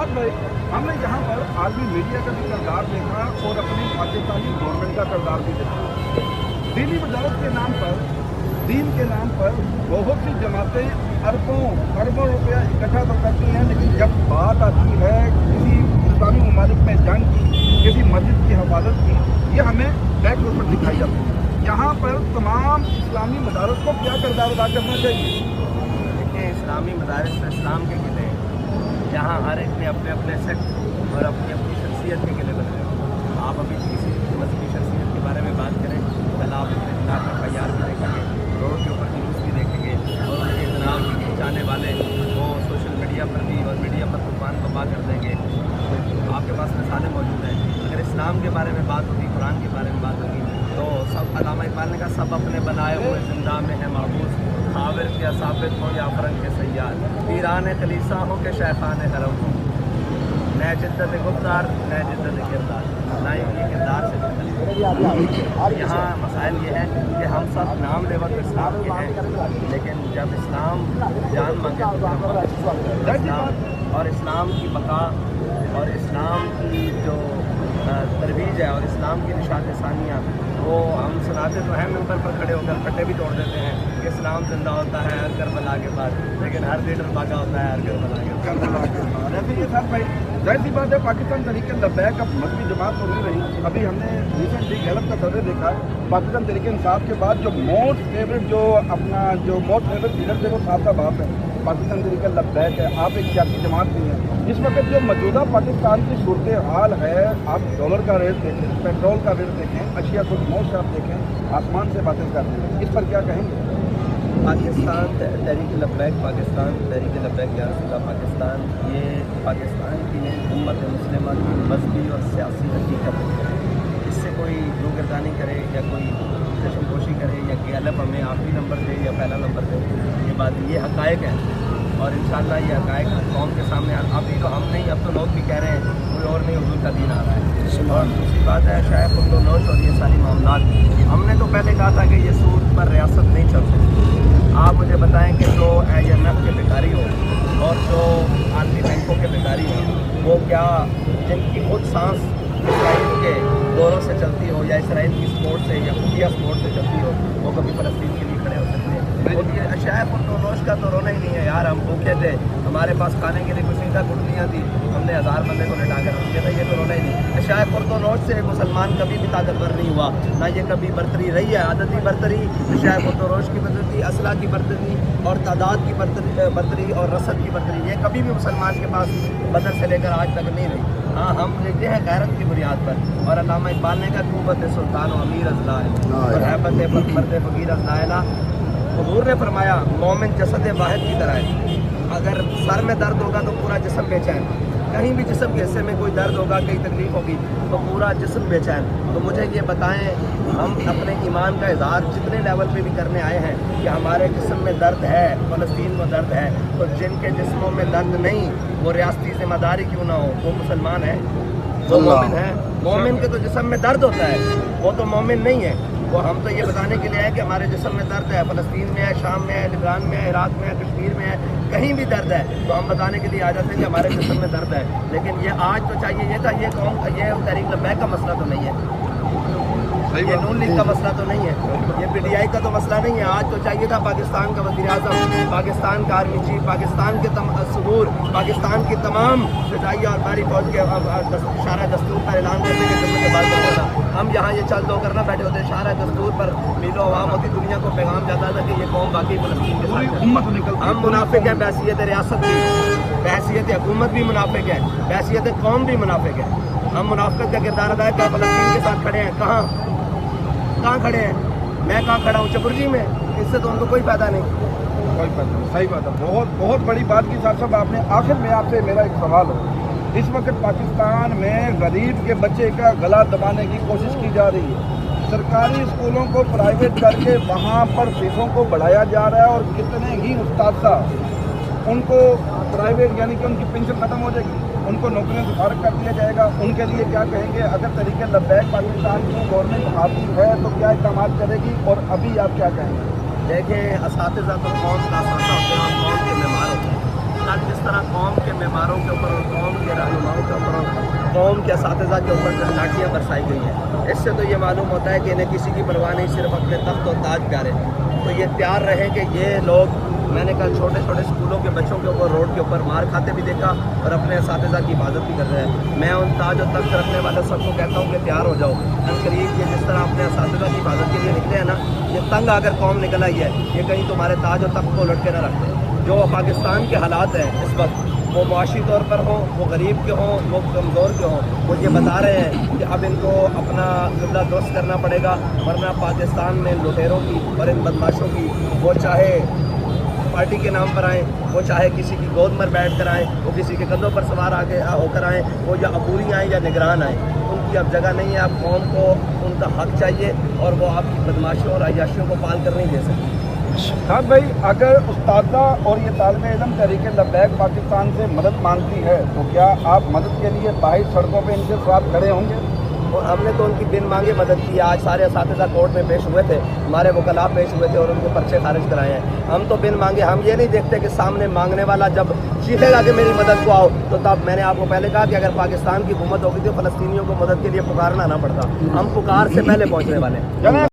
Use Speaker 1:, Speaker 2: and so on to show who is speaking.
Speaker 1: साथ भाई हमने यहाँ पर आर्मी मीडिया का भी किरदार देखा और अपनी पाकिस्तानी गवर्नमेंट का किरदार भी देखा। दीनी वजारत के नाम पर, दीन के नाम पर बहुत सी जमातें अरबों रुपया इकट्ठा तो करती हैं, लेकिन जब बात आती है किसी इस्लामी ममालिक में जंग की, किसी मस्जिद की हिफाजत की, ये हमें बैकवर्ड पर दिखाई जाती है। यहाँ पर तमाम इस्लामी मदारस को क्या किरदार अदा करना चाहिए?
Speaker 2: देखिए, इस्लामी मदारस तो इस्लाम के किले हैं, यहाँ हर एक ने अपने अपने सेक्ट और अपनी अपनी शख्सियत के किले बने हैं। आप अभी किसी मजहबी शख्सियत के बारे में बात करें, कल आप उसके खिलाफ FIR भी देखेंगे, रोड के ऊपर न्यूज़ भी देखेंगे, और उनके इतनाम पहुँचाने वाले वो सोशल मीडिया पर भी और मीडिया पर तूफान बपा कर देंगे। तो आपके पास मिसालें मौजूद हैं। अगर इस्लाम के बारे में बात होगी, कुरान के बारे में बात होगी, तो सब अल्लामा इकबाल ने कहा सब अपने बनाए हुए जिंदा में है महबूस, खाविर या साबित हो या फरंग के सयाद, पीरान कलीसा हो के शैखान हरम हो, नए जिद्दत गुफ्तार नए जिद्दत किरदार, ना ये किरदार से। और यहाँ मसाइल ये है कि हम सब नाम लेवर तो इस्लाम के हैं, लेकिन जब इस्लाम जान मांगे तो इस्लाम और इस्लाम की बका और इस्लाम की जो तरवीज है और इस्लाम की निशात सानिया, वो हम सुनाते तो हैं मिंबर पर खड़े होकर फटे भी तोड़ देते हैं कि इस्लाम जिंदा होता है हर करबला के बाद, लेकिन हर लीडर भागा होता है हर करबला के बाद।
Speaker 1: जैसे ये सर भाई जाहिर सी बात है, पाकिस्तान तरीके लब्बैक अब मजहबी जमात तो नहीं रही। अभी हमने रिसेंटली गैलप का सर्वे देखा, पाकिस्तान तरीके इंसाफ के बाद जो मोस्ट फेवरेट लीडर थे वो साहब बाप है, पाकिस्तान तरीके लब्बैक है। आप एक सियासी जमात भी हैं। इस वक्त जो मौजूदा पाकिस्तान की सूरत हाल है, आप डॉलर का रेट देखें, पेट्रोल का रेट देखें, अशिया कुछ मौत आप देखें, आसमान से बातें करते हैं, इस पर क्या कहेंगे?
Speaker 2: पाकिस्तान तहरीक लब्बैक, पाकिस्तान तहरीक लब्बैक या रसूल पाकिस्तान, ये पाकिस्तान की उम्मत मुस्लिमा की मजहबी और सियासी हकीकत है। इससे कोई रूगर्दानी करे या कोई चश्मपोशी करे या गैलप हमें आखिरी नंबर दे या पहला नंबर दे, ये बात ये हक़ाइक़ है और इंशाअल्लाह ये हक़ाइक़ कौम के सामने अभी तो हम नहीं, अब तो लोग भी कह रहे हैं कोई और नहीं हुजूर का दीन आ रहा है। और दूसरी बात है शायद नोश और ये सारी मामलात, हमने तो पहले कहा था कि ये सूद पर रियासत नहीं चल सकती। आप मुझे बताएं कि जो IMF के भिखारी हो और जो आलमी बैंकों के भिखारी हो, वो क्या जिनकी खुद सांस इसराइल के दौरों से चलती हो या इसराइल की स्पोर्ट से या खुफिया स्पोर्ट से चलती हो, वो कभी फ़लस्तीन के लिए खड़े हो सकते हैं? ये अशायफ नोश का तो रोना ही नहीं है यार। हम भूखे थे, हमारे पास खाने के लिए कुछ नहीं था, गुटलियाँ थी, हमने 1000 बंदे को लिटा कर रख दिया था, ये तो रोना ही नहीं। अशायफ नोश से मुसलमान कभी भी ताकतवर नहीं हुआ, ना ये कभी बरतरी रही है, आदती बरतरी, अशायफ नोश की बरतरी, असला की बरतरी और तादाद की बरतरी और रसद की बरतरी, ये कभी भी मुसलमान के पास बदर से लेकर आज तक नहीं रही। हाँ, हम लेते हैं गैरत की बुनियाद पर, और अल्लामा इकबाल ने कहा कुव्वत सुल्तान व अमीर अज़ला और हैबत मर्द फ़कीर अज़ला। हुजूर ने फरमाया मोमिन जसद वाहिद की तरह है, अगर सर में दर्द होगा तो पूरा जिस्म बेचैन, कहीं भी जिस्म के हिस्से में कोई दर्द होगा, कहीं तकलीफ होगी तो पूरा जिस्म बेचैन। तो मुझे ये बताएं, हम अपने ईमान का इज़हार जितने लेवल पे भी करने आए हैं कि हमारे जिस्म में दर्द है, फ़लस्तीन में दर्द है, तो जिनके जिस्मों में दर्द नहीं, वो रियासती ज़िम्मेदारी क्यों ना हो, वो मुसलमान है, वो मोमिन है। मोमिन के तो जिस्म में दर्द होता है, वो तो मोमिन नहीं है। वो हम तो ये बताने के लिए है कि हमारे जिस्म में दर्द है, फ़लस्तीन में है, शाम में है, लिबान में है, इराक में है, कश्मीर में है, कहीं भी दर्द है, तो हम बताने के लिए आ जाते हैं कि हमारे जिस्म में दर्द है। लेकिन ये आज तो चाहिए, ये था ये कौन, ये तहरीक लब्बैक का मसला तो नहीं है, ये नून लीग का मसला तो नहीं है, ये PTI का तो मसला नहीं है। आज तो चाहिए था पाकिस्तान का वज़ीर आज़म, पाकिस्तान का आर्मी चीफ, पाकिस्तान के सबूर, पाकिस्तान की तमाम फिज़ाई और बारी फौज के शारा दस्तूर पर ऐलान करने के बाद होता। हम यहाँ ये चल दो करना बैठे होते, शारा दस्तूर पर मीलो आवाम होती, दुनिया को पैगाम जाता था कि ये कौम बाकी फ़लस्तीन के साथ। हम मुनाफिक हैं बहैसियत रियासत की, बहैसियत हुकूमत भी मुनाफिक है, बहैसियत कौम भी मुनाफिक है। हम मुनाफिकत का किरदार अदा कर फ़लस्तीन के साथ खड़े हैं। कहाँ खड़े हैं? मैं कहाँ खड़ा हूँ? चपुर्जी में। इससे तो उनको कोई फायदा नहीं,
Speaker 1: कोई फायदा नहीं। सही बात है, बहुत बड़ी बात की साहब आपने। आखिर में आपसे मेरा एक सवाल है, इस वक्त पाकिस्तान में गरीब के बच्चे का गला दबाने की कोशिश की जा रही है, सरकारी स्कूलों को प्राइवेट करके वहाँ पर फीसों को बढ़ाया जा रहा है, और कितने ही उस्ताद उनको प्राइवेट यानी कि उनकी पेंशन खत्म हो जाएगी, उनको नौकरियों से फारग कर दिया जाएगा। उनके लिए क्या कहेंगे? अगर तरीके लब्बैक पाकिस्तान की गवर्नमेंट आती है तो क्या इक़दाम करेगी, और अभी आप क्या कहेंगे?
Speaker 2: देखें, असातिज़ा तो कौम का असासा होते हैं और कौम के मेहमान होते हैं। कल जिस तरह कौम के मेहमानों के ऊपर और कौम के قوم کے اساتذہ کے اوپر لاٹھیاں برسائی گئی ہیں. اس سے تو یہ معلوم ہوتا ہے کہ انہیں کسی کی پرواہ نہیں, صرف اپنے تخت و تاج پیارے. تو یہ تیار رہیں کہ یہ لوگ, میں نے کل چھوٹے چھوٹے اسکولوں کے بچوں کے اوپر روڈ کے اوپر مار کھاتے بھی دیکھا اور اپنے اساتذہ کی حفاظت بھی کر رہے ہیں. میں ان تاج و تخت رکھنے والے سب کو کہتا ہوں کہ تیار ہو جاؤ. قریب یہ جس طرح اپنے اساتذہ کی حفاظت کے لیے نکلے ہیں نا, یہ تنگ اگر قوم نکل آئی ہے, یہ کہیں تمہارے تاج و تخت کو الٹ کے نہ رکھ دیں. جو پاکستان کے حالات ہیں اس وقت, وہ معاشی طور پر ہوں, وہ غریب کے ہوں, وہ کمزور کے ہوں, وہ یہ بتا رہے ہیں کہ اب ان کو اپنا قبلہ درست کرنا پڑے گا, ورنہ پاکستان میں لٹیروں کی اور ان بدماشوں کی, وہ چاہے پارٹی کے نام پر آئیں, وہ چاہے کسی کی گود میں بیٹھ کر آئیں, وہ کسی کے کندھوں پر سوار آگے ہو کر آئیں, وہ یا عبوری آئیں یا نگران آئیں, ان کی اب جگہ نہیں ہے. اب قوم کو ان کا حق چاہیے اور وہ آپ کی بدماشیوں اور عیاشیوں کو پال کر نہیں دے سکتی.
Speaker 1: خان بھائی, اگر استاذہ اور یہ طالب علم تحریک لبیک پاکستان سے مدد مانگتی ہے تو کیا آپ مدد کے لیے باہر سڑکوں پہ ان کے ساتھ کھڑے ہوں گے؟
Speaker 2: اور ہم نے تو ان کی بن مانگے مدد کی. آج سارے اساتذہ کورٹ میں پیش ہوئے تھے, ہمارے وکلاء پیش ہوئے تھے اور ان کے پرچے خارج کرائے ہیں. ہم تو بن مانگے, ہم یہ نہیں دیکھتے کہ سامنے مانگنے والا جب چیخے گا کہ میری مدد کو آؤ, تو تب میں نے آپ کو پہلے کہا کہ اگر پاکستان کی حکومت ہوگی تو فلسطینیوں کو مدد کے لیے پکارنا نہ پڑتا. ہم پکار سے پہلے پہنچنے والے ہیں.